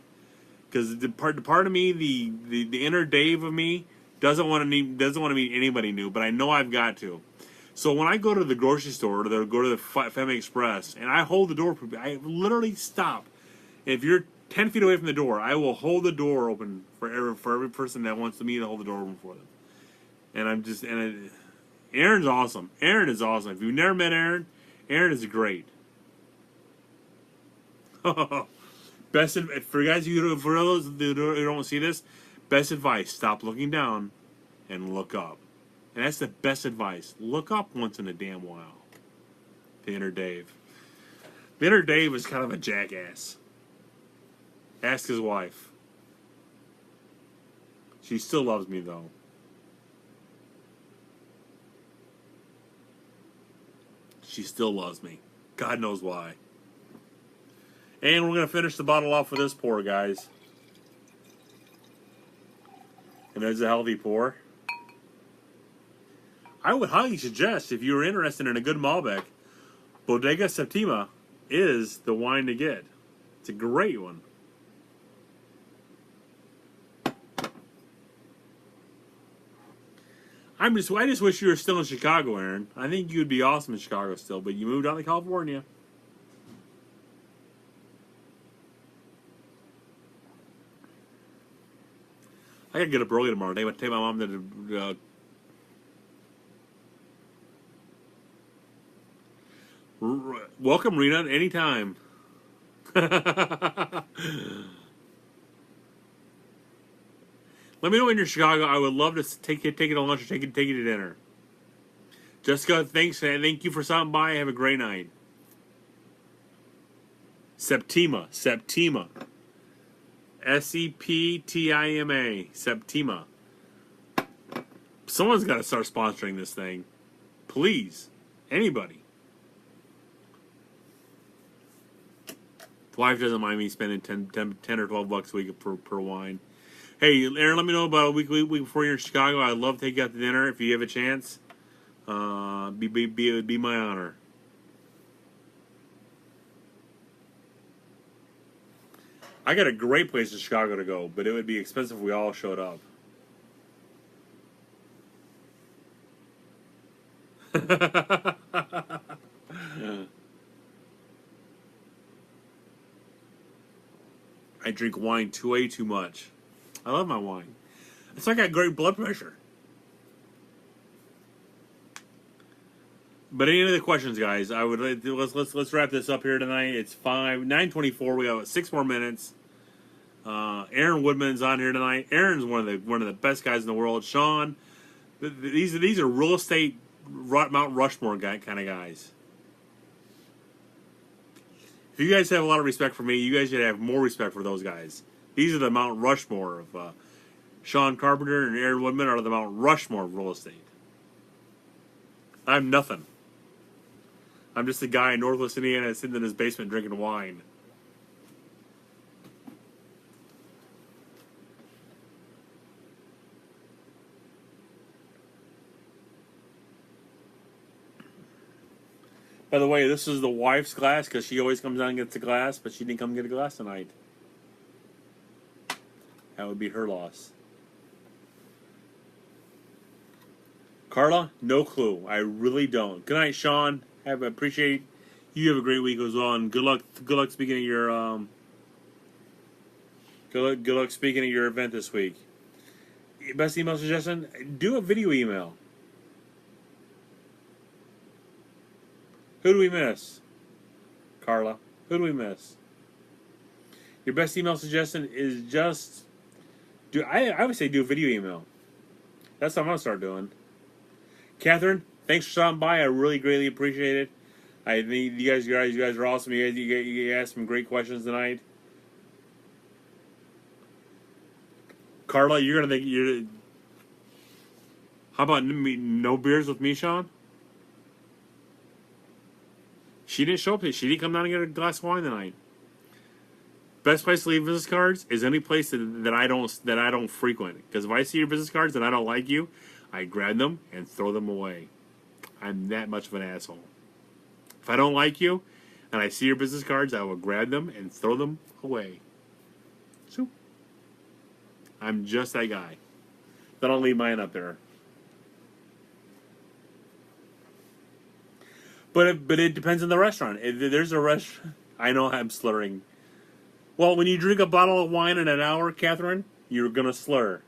Because the part of me, the inner Dave of me, doesn't want to meet anybody new. But I know I've got to. So when I go to the grocery store or go to the Family Express and I hold the door, I literally stop. If you're 10 feet away from the door, I will hold the door open for every person that wants me to hold the door open for them. And Aaron's awesome. Aaron is awesome. If you've never met Aaron, Aaron is great. For guys for those who don't see this, best advice: stop looking down and look up. And that's the best advice. Look up once in a damn while. The inner Dave. The inner Dave is kind of a jackass. Ask his wife. She still loves me though. She still loves me. God knows why. And we're going to finish the bottle off with this pour, guys. And there's a healthy pour. I would highly suggest, if you were interested in a good Malbec, Bodega Septima is the wine to get. It's a great one. I just wish you were still in Chicago, Aaron. I think you'd be awesome in Chicago still, but you moved out to California. I gotta get up early tomorrow. Take my mom to welcome, Rena, anytime. Let me know when you're in Chicago. I would love to take you to lunch or take you to dinner. Jessica, thanks, and thank you for stopping by. Have a great night. Septima. Septima. Septima. Someone's got to start sponsoring this thing. Please. Anybody. The wife doesn't mind me spending 10 or 12 bucks a week per wine. Hey, Aaron, let me know about a week before you're in Chicago. I'd love to take you out to dinner if you have a chance. Be my honor. I got a great place in Chicago to go, but it would be expensive if we all showed up. I drink wine way too much. I love my wine. It's like I got great blood pressure. But any other questions, guys? Let's wrap this up here tonight. It's 9:24. We have 6 more minutes. Aaron Woodman's on here tonight. Aaron's one of the best guys in the world. Sean, these are real estate Mount Rushmore kind of guys. If you guys have a lot of respect for me, you guys should have more respect for those guys. These are the Mount Rushmore of Sean Carpenter and Aaron Woodman are the Mount Rushmore of real estate. I'm nothing. I'm just a guy in Northwest Indiana sitting in his basement drinking wine. By the way, this is the wife's glass because she always comes down and gets a glass, but she didn't come get a glass tonight. That would be her loss. Carla, no clue. I really don't. Good night, Sean. Appreciate you. Have a great week as well, and good luck. Good luck speaking at your Good luck speaking at your event this week. Best email suggestion: do a video email. Who do we miss? Carla. Who do we miss? Your best email suggestion is just I would say do a video email. That's what I'm gonna start doing. Catherine, thanks for stopping by. I really greatly appreciate it. I think you guys are awesome. You asked some great questions tonight. Carla, you're gonna think how about no beers with me, Sean? She didn't show up. She didn't come down and get a glass of wine tonight. Best place to leave business cards is any place that I don't frequent. Because if I see your business cards and I don't like you, I grab them and throw them away. I'm that much of an asshole. If I don't like you, and I see your business cards, I will grab them and throw them away. So, I'm just that guy. Then I'll leave mine up there. But it depends on the restaurant. If there's a restaurant, I know I'm slurring. Well, when you drink a bottle of wine in an hour, Catherine, you're gonna slur.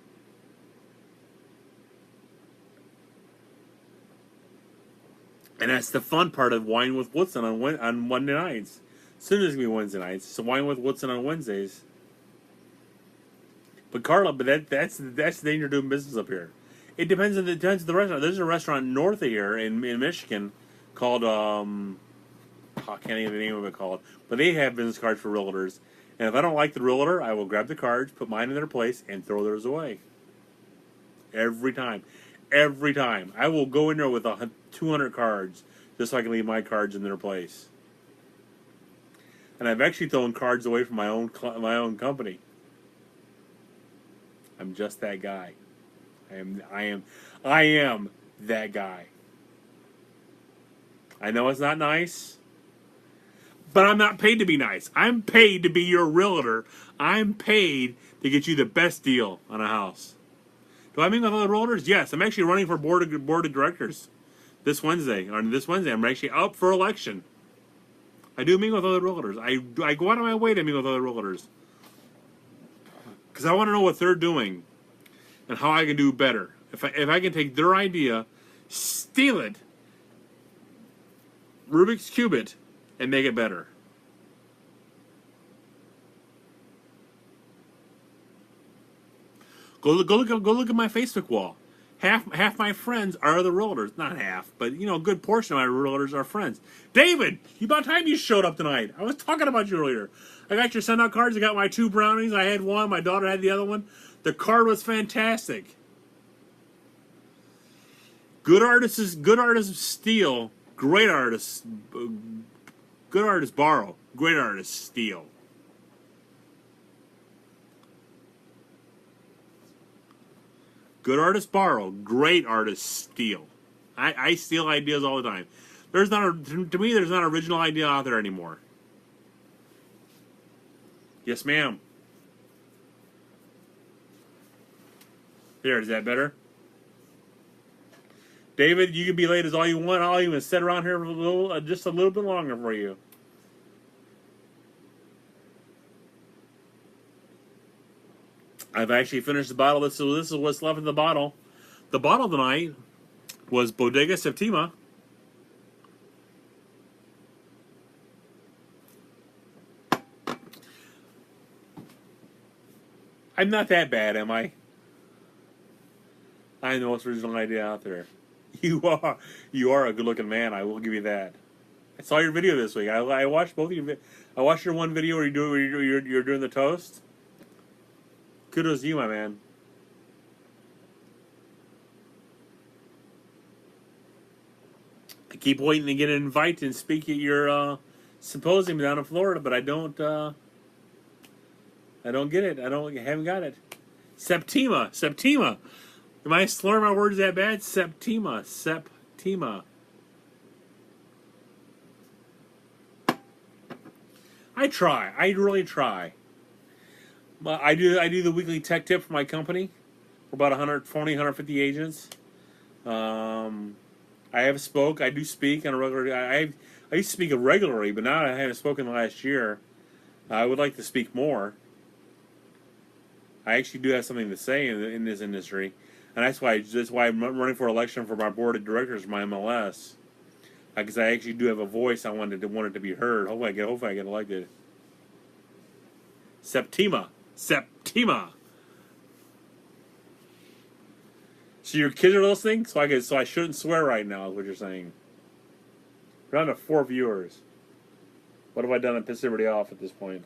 And that's the fun part of Wine with Woodson on Monday nights. Soon as it's gonna be Wednesday nights. So Wine with Woodson on Wednesdays. But Carla, that's the danger of doing business up here. It depends on the restaurant. There's a restaurant north of here in Michigan called I can't think of the name of it called, but they have business cards for realtors. And if I don't like the realtor, I will grab the cards, put mine in their place, and throw theirs away. Every time. Every time. I will go in there with 200 cards just so I can leave my cards in their place. And I've actually thrown cards away from my own company. I'm just that guy. I am that guy. I know it's not nice, but I'm not paid to be nice. I'm paid to be your realtor. I'm paid to get you the best deal on a house. Do I meet with other realtors? Yes. I'm actually running for board of directors this Wednesday. On this Wednesday, I'm actually up for election. I do meet with other realtors. I go out of my way to meet with other realtors because I want to know what they're doing and how I can do better. If I can take their idea, steal it, Rubik's Cube it, and make it better. Go look at my Facebook wall. Half my friends are the realtors. Not half, but a good portion of my realtors are friends. David, about time you showed up tonight. I was talking about you earlier. I got your send out cards. I got my 2 brownies. I had one. My daughter had the other one. The card was fantastic. Good artists steal. Great artists borrow. Great artists steal. Good artists borrow. Great artists steal. I steal ideas all the time. To me, there's not an original idea out there anymore. Yes, ma'am. There, is that better? David, you can be late as all you want. I'll even sit around here for just a little bit longer for you. I've actually finished the bottle. This is what's left in the bottle. The bottle tonight was Bodega Septima. I'm not that bad, am I? I'm the most original idea out there. You are a good-looking man. I will give you that. I saw your video this week. I watched both of you. I watched your one video where you're doing the toast. Kudos to you, my man. I keep waiting to get an invite and speak at your symposium down in Florida, but I don't get it. Haven't got it. Septima. Am I slurring my words that bad? Septima. I try. I really try. I do the weekly tech tip for my company for about 150 agents. I do speak on a regular. I used to speak regularly, but now I haven't spoken last year. I would like to speak more. I actually do have something to say in this industry, and that's why I'm running for election for my board of directors, my MLS, because I actually do have a voice. I wanted it to be heard. Hopefully I get elected. Septima. So your kids are listening, so I shouldn't swear right now, is what you're saying. We're down to 4 viewers. What have I done to piss everybody off at this point?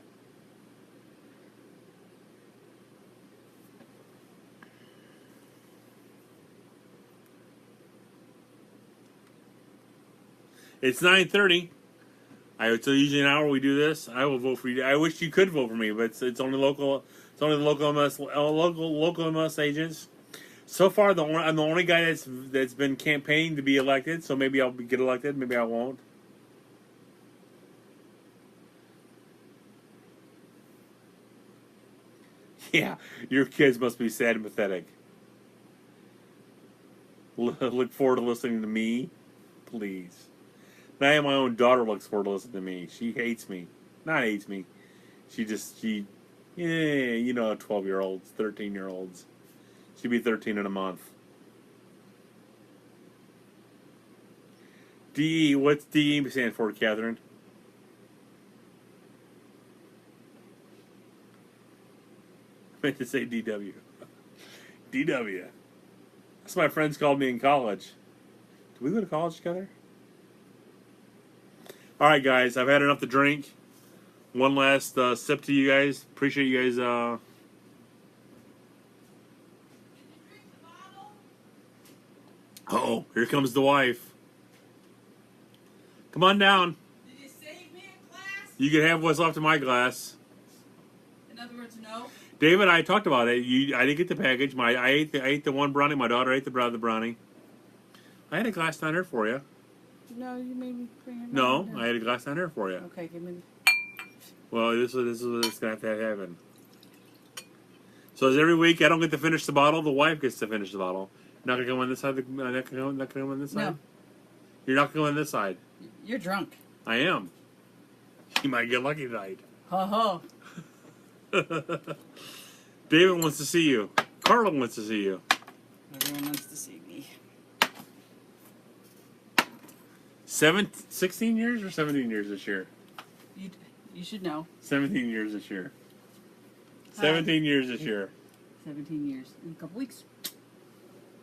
It's 9:30. It's usually an hour we do this. I will vote for you. I wish you could vote for me, but it's only local. It's only the local MLS agents. So far, I'm the only guy that's been campaigning to be elected. So maybe I'll get elected. Maybe I won't. Yeah, your kids must be sad and pathetic. Look forward to listening to me, please. Now my own daughter looks forward to listening to me. She hates me. Not hates me. Yeah, you know, 12-year-olds, 13-year-olds. She'll be 13 in a month. DE, what's DE stand for, Catherine? I meant to say DW. DW. That's what my friends called me in college. Did we go to college together? All right, guys. I've had enough to drink. One last sip to you guys. Appreciate you guys. Oh, here comes the wife. Come on down. Did you save me a glass? You can have what's left of my glass. In other words, no. David, I talked about it. I didn't get the package. I ate the one brownie. My daughter ate the brownie. I had a glass down here for you. No, you made me bring it. No, I had a glass down here for you. Okay, give me. Well, this is what's gonna have to happen. So as every week, I don't get to finish the bottle. The wife gets to finish the bottle. Not gonna go on this side. Not gonna go on this side. No. You're not gonna go on this side. You're drunk. I am. You might get lucky tonight. Ho ho. David wants to see you. Carla wants to see you. Everyone wants to see me. 16 years or 17 years this year? You should know. 17 years this year. Hi. 17 years this year. 17 years in a couple weeks.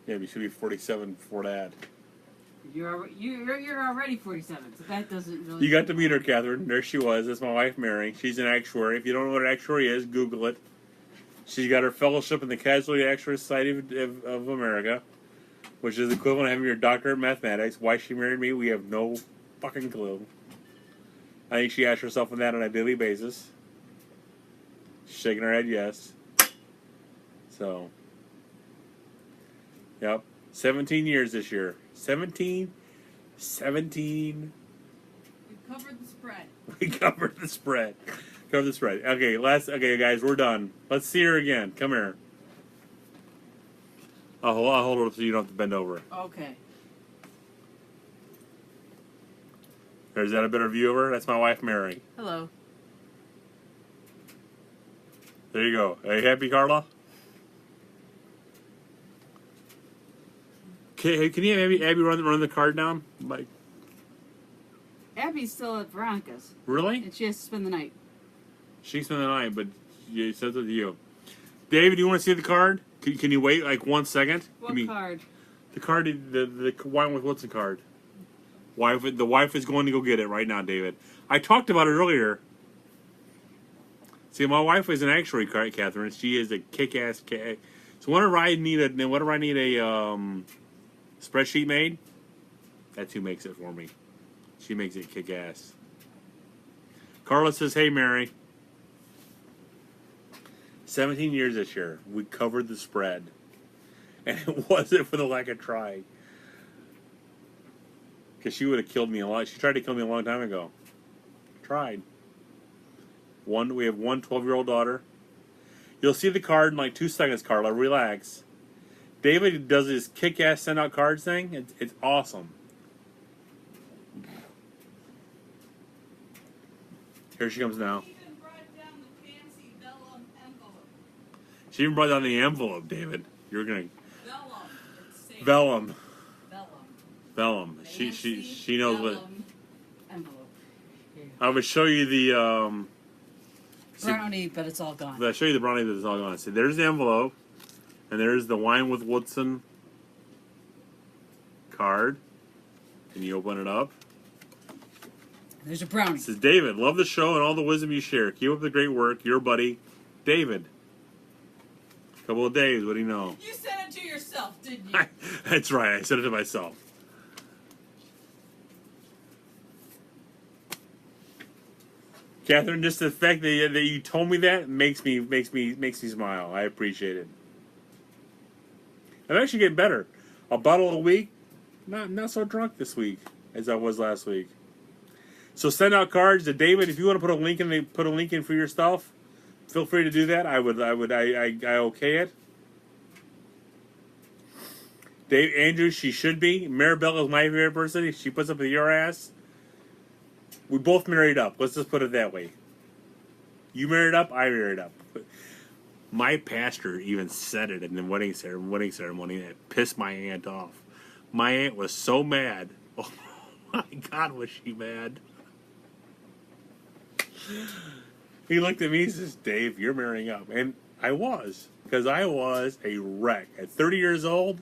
Yeah, you should be 47 before that. You're already 47, so that doesn't really. You got to meet her, Catherine. There she was. That's my wife, Mary. She's an actuary. If you don't know what an actuary is, Google it. She's got her fellowship in the Casualty Actuary Society of America, which is equivalent to having your doctorate in mathematics. Why she married me, we have no fucking clue. I think she asks herself that on a daily basis. She's shaking her head yes. So, yep. 17 years this year. 17. We covered the spread. We covered the spread. Covered the spread. Okay, guys, we're done. Let's see her again. Come here. I'll hold her up so you don't have to bend over. Okay. Is that a better view of her? That's my wife, Mary. Hello. There you go. Are you happy, Carla? Okay, can you have Abby run the card down? Like, Abby's still at Veronica's. really? And she has to spend the night. She can spend the night, but it says it to you. David, do you want to see the card? Can you wait like 1 second? What card? The card, the wine with Woodson card. The wife is going to go get it right now, David. I talked about it earlier. See, my wife is an actuary, Catherine. She is a kick-ass. So whenever I need a spreadsheet made, that's who makes it for me. She makes it kick-ass. Carla says, "Hey, Mary. 17 years this year. We covered the spread, and it wasn't for the lack of trying." Because she would have killed me a lot. She tried to kill me a long time ago. Tried. We have one 12-year-old daughter. You'll see the card in like 2 seconds, Carla. Relax. David does his kick-ass send-out cards thing. It's awesome. Here she comes now. She even brought down the fancy vellum envelope. She even brought down the envelope, David. You're gonna Vellum. vellum. Vellum. Vellum. She knows what. Envelope. Here. I would show you the Brownie, but it's all gone. I'll show you the brownie that's all gone. See, there's the envelope, and there's the wine with Woodson card. Can you open it up? There's a brownie. It says, "David, love the show and all the wisdom you share. Keep up the great work. Your buddy, David." Couple of days. What do you know? You sent it to yourself, didn't you? That's right. I said it to myself. Catherine, just the fact that you told me that makes me smile. I appreciate it. I'm actually getting better. A bottle a week. Not so drunk this week as I was last week. So send out cards to David if you want to put a link in for your stuff. feel free to do that. I okay it. Dave Andrews, she should be. Maribel is my favorite person. She puts up with your ass. We both married up. Let's just put it that way. You married up, I married up. My pastor even said it in the wedding ceremony that pissed my aunt off. My aunt was so mad. Oh my God, was she mad? He looked at me and says, Dave, you're marrying up. And I was. Because I was a wreck. At 30 years old,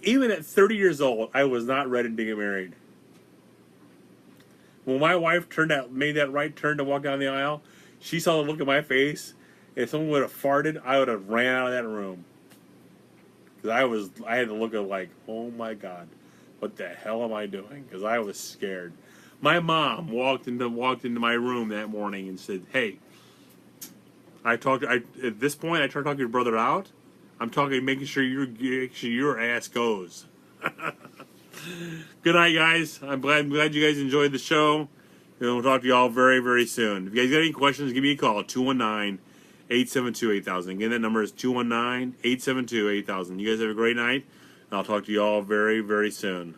even at 30 years old, I was not ready to get married. When my wife made that right turn to walk down the aisle, she saw the look in my face. If someone would have farted, I would have ran out of that room. Because I had the look of like, oh my God, what the hell am I doing? Because I was scared. My mom walked into my room that morning and said, "Hey, at this point I tried to talk your brother out. I'm making sure your ass goes." Good night, guys. I'm glad you guys enjoyed the show. And we'll talk to you all very, very soon. If you guys got any questions, give me a call, 219-872-8000. Again, that number is 219-872-8000. You guys have a great night, and I'll talk to you all very, very soon.